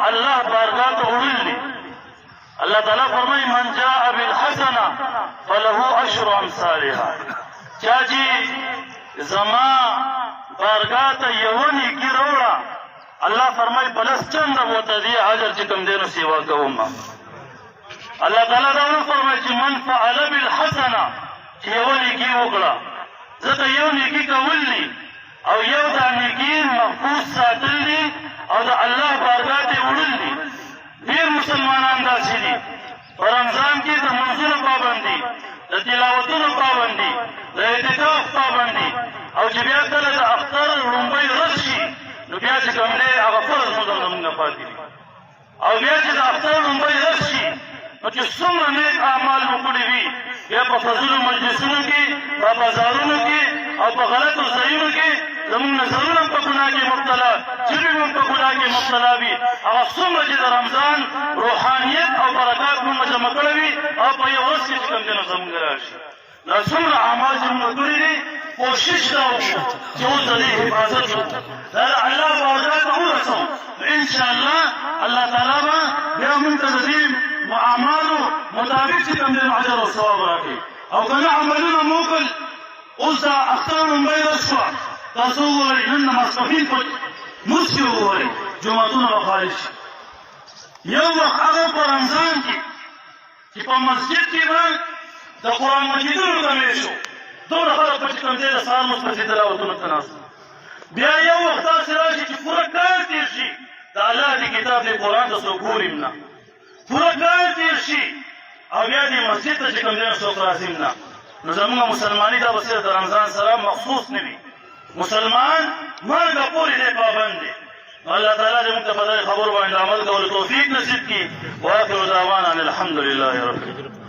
الله بارگاه ته وړل دي. الله تعالی فرمایي من جاء بالحسنه فله عشر امثالها. چا چې زما بارگاه ته یو نیکي راوړه الله فرمایي بلس چنده ورته دې اجر چې کوم دی نو سیوا کوم. الله تعالی دا ونه فرمایي چې من فعل بالحسنه چې یو نیکي وکړه ځکه یو نیکي کول دي او یو دا نیکي محفوظ ساتل دي او د الله بارگاه ته وړل دي. ډېر مسلمانان داسې دي په رمضان کې د منځونو پابندي، د تلاوتونو پابندي، د اعتکاف پابندي، او چې بیا کله د اختر لومړی ورځ شي نو بیا چې کوم دی هغه فرض مزل زموږ نه پاتې دي. او بیا چې د اختر لومړی ورځ شي نو چې څومره نیک اعمال مو کړي وي بیا په فضلو مجلسونو کې، په بازارونو کې او په غلطو ځایونو کې زموږ نظرونه په ګناه کې مبتلا، ژبې مو په ګناه کې مبتلا وي. هغه څومره چې د رمضان روحانیت او برکات مو جمع کړی وي او په یو ورځ کې چې کوم دی نو زموږ راشي. دا څومره اعمال چې موږ کړي دي کوشش دا وکړو چې اوس د دې حفاظت وکړو، دا د الله بارگاه ته ورسوو. نو انشاءالله الله تعالی به بیا موږ ته د دې اعمالو مطابق چې کوم دی نو اجر او ثواب راکړي. او که نه عملونه مو وکړل اوس دا اختر لومړۍ ورځ شوه تاسو وګورئ نن د ماسپښین په لمونځ کې وګورئ جوماتونه به خالي شي. یو وخت هغه په رمضان کې چې په مسجد کې به د قرآن مجیدونو کمی شو، دومره خلک به چې کوم دی د سهار لمونځ پسې تلاوتونو ته ناست. بیا یو وخت داسې راشي چې پوره کال تېر شي د الله د کتاب د قرآن ته څوک ګوري نه، پوره کال تېر شي او بیا دې مسجد ته چې کوم دی څوک راځي نه. نو زموږ مسلماني دا به صرف د رمضان سره مخصوص نه وي. مسلمان مرګه پورې دی پابند دی. الله تعالی دې موږ ته په دې خبرو باندې عمل کولو توفیق نصیب کړي. واخر دعوانا الحمد لله رب العالمین.